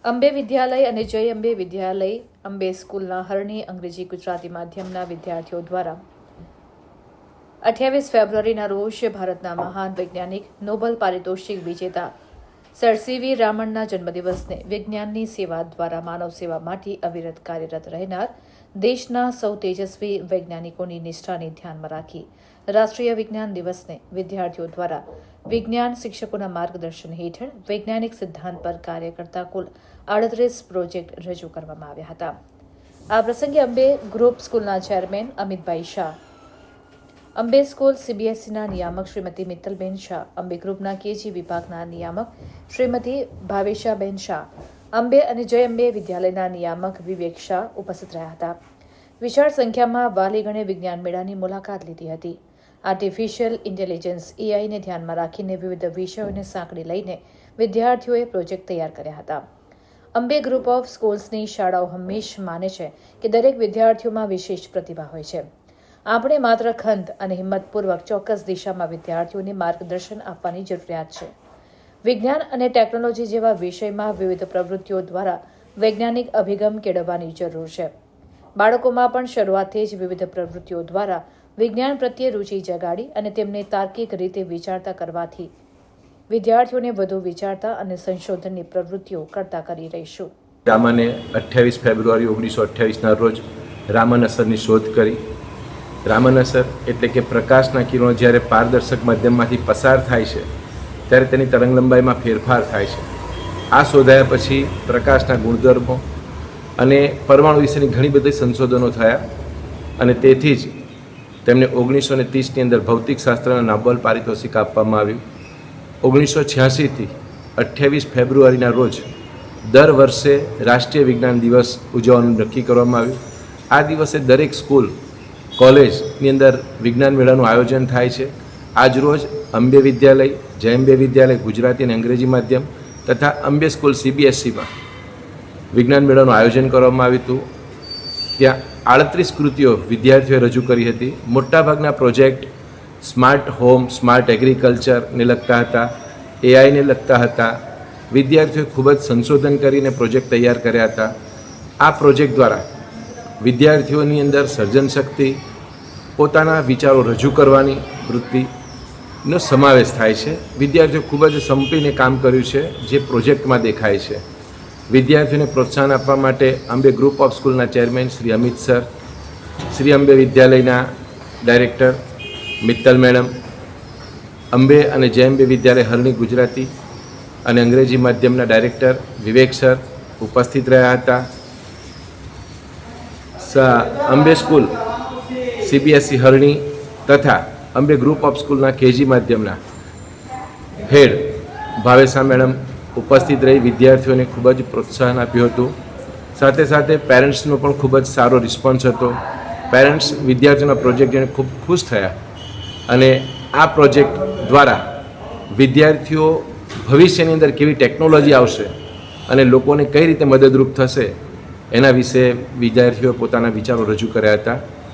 અંબે વિદ્યાલય અને જય અંબે વિદ્યાલય અંબે સ્કૂલના હરણી અંગ્રેજી ગુજરાતી માધ્યમના વિદ્યાર્થીઓ દ્વારા 28 ફેબ્રુઆરીના રોજ ભારતના મહાન વૈજ્ઞાનિક નોબેલ પારિતોષિક વિજેતા સર સીવી રામનના જન્મદિવસને વિજ્ઞાનની સેવા દ્વારા માનવ સેવા માટે અવિરત કાર્યરત રહેનાર દેશના સૌ તેજસ્વી વૈજ્ઞાનિકોની નિષ્ઠાને ધ્યાનમાં રાખી રાષ્ટ્રીય વિજ્ઞાન દિવસને વિદ્યાર્થીઓ દ્વારા વિજ્ઞાન શિક્ષકોના માર્ગદર્શન હેઠળ વૈજ્ઞાનિક સિદ્ધાંત પર કાર્ય કરતા કુલ 38 પ્રોજેક્ટ રજૂ કરવામાં આવ્યા હતા. આ પ્રસંગે અંબે ગ્રુપ સ્કૂલના ચેરમેન અમિતભાઈ શાહ, અંબે સ્કૂલ સીબીએસઈના નિયામક શ્રીમતી મિત્તલબેન શાહ, અંબે ગ્રુપના કેજી વિભાગના નિયામક શ્રીમતી ભાવેશાબેન શાહ, અંબે અને જય અંબે વિદ્યાલયના નિયામક વિવેક શાહ ઉપસ્થિત રહ્યા હતા. વિશાળ સંખ્યામાં વાલીગણે વિજ્ઞાન મેળાની મુલાકાત લીધી હતી. આર્ટિફિશિયલ ઇન્ટેલિજન્સ એઆઈને ધ્યાનમાં રાખીને વિવિધ વિષયોને સાંકળી લઈને વિદ્યાર્થીઓએ પ્રોજેક્ટ તૈયાર કર્યા હતા. અંબે ગ્રુપ ઓફ સ્કૂલ્સની શાળાઓ હંમેશા માને છે કે દરેક વિદ્યાર્થીઓમાં વિશેષ પ્રતિભા હોય છે. આપણે માત્ર ખંત અને હિંમતપૂર્વક ચોક્કસ દિશામાં વિદ્યાર્થીઓને માર્ગદર્શન આપવાની જરૂરિયાત છે. વિજ્ઞાન અને ટેકનોલોજી જેવા વિષયમાં વિવિધ પ્રવૃત્તિઓ દ્વારા વૈજ્ઞાનિક અભિગમ કેળવવાની જરૂર છે. બાળકોમાં પણ શરૂઆતથી જ વિવિધ પ્રવૃત્તિઓ દ્વારા વિજ્ઞાન પ્રત્યે રુચિ જગાડી અને તેમને તાર્કિક રીતે વિચારતા કરવાથી વિદ્યાર્થીઓને વધુ વિચારતા અને સંશોધનની પ્રવૃત્તિઓ કરતા કરી રહીશું. રામને 28 ફેબ્રુઆરી 1928ના રોજ રામન અસરની શોધ કરી. રામન અસર એટલે કે પ્રકાશના કિરણો જ્યારે પારદર્શક માધ્યમમાંથી પસાર થાય છે ત્યારે તેની તરંગલંબાઈમાં ફેરફાર થાય છે. આ શોધાયા પછી પ્રકાશના ગુણધર્મો અને પરમાણુ વિશેની ઘણી બધી સંશોધનો થયા અને તેથી જ તેમને 1930ની અંદર ભૌતિકશાસ્ત્રના નોબેલ પારિતોષિક આપવામાં આવ્યું. 1986થી 28 ફેબ્રુઆરીના રોજ દર વર્ષે રાષ્ટ્રીય વિજ્ઞાન દિવસ ઉજવવાનું નક્કી કરવામાં આવ્યું. આ દિવસે દરેક સ્કૂલ કોલેજની અંદર વિજ્ઞાન મેળાનું આયોજન થાય છે. આજરોજ અંબે વિદ્યાલય, જય અંબે વિદ્યાલય ગુજરાતી અને અંગ્રેજી માધ્યમ તથા અંબે સ્કૂલ સીબીએસઈમાં વિજ્ઞાન મેળાનું આયોજન કરવામાં આવ્યું હતું. ત્યાં 38 કૃતિઓ વિદ્યાર્થીઓએ રજૂ કરી હતી. મોટાભાગના પ્રોજેક્ટ સ્માર્ટ હોમ, સ્માર્ટ એગ્રીકલ્ચરને લગતા હતા, એઆઈને લગતા હતા. વિદ્યાર્થીઓએ ખૂબ જ સંશોધન કરીને પ્રોજેક્ટ તૈયાર કર્યા હતા. આ પ્રોજેક્ટ દ્વારા વિદ્યાર્થીઓની અંદર સર્જન શક્તિ, પોતાના વિચારો રજૂ કરવાની વૃત્તિનો સમાવેશ થાય છે. વિદ્યાર્થીઓ ખૂબ જ સંપીને કામ કર્યું છે જે પ્રોજેક્ટમાં દેખાય છે. વિદ્યાર્થીઓને પ્રોત્સાહન આપવા માટે અંબે ગ્રુપ ઓફ સ્કૂલના ચેરમેન શ્રી અમિત સર, શ્રી અંબે વિદ્યાલયના ડાયરેક્ટર મિત્તલ મેડમ, અંબે અને જય અંબે વિદ્યાલય હરણી ગુજરાતી અને અંગ્રેજી માધ્યમના ડાયરેક્ટર વિવેક સર ઉપસ્થિત રહ્યા હતા. અંબે સ્કૂલ સીબીએસઈ હરણી તથા અંબે ગ્રુપ ઓફ સ્કૂલના કેજી માધ્યમના હેડ ભાવેશા મેડમ ઉપસ્થિત રહી વિદ્યાર્થીઓને ખૂબ જ પ્રોત્સાહન આપ્યું હતું. સાથે સાથે પેરેન્ટ્સનો પણ ખૂબ જ સારો રિસ્પોન્સ હતો. પેરેન્ટ્સ વિદ્યાર્થીઓના પ્રોજેક્ટ જોઈને ખૂબ ખુશ થયા અને આ પ્રોજેક્ટ દ્વારા વિદ્યાર્થીઓ ભવિષ્યની અંદર કેવી ટેકનોલોજી આવશે અને લોકોને કઈ રીતે મદદરૂપ થશે એના વિશે વિદ્યાર્થીઓએ પોતાના વિચારો રજૂ કર્યા હતા.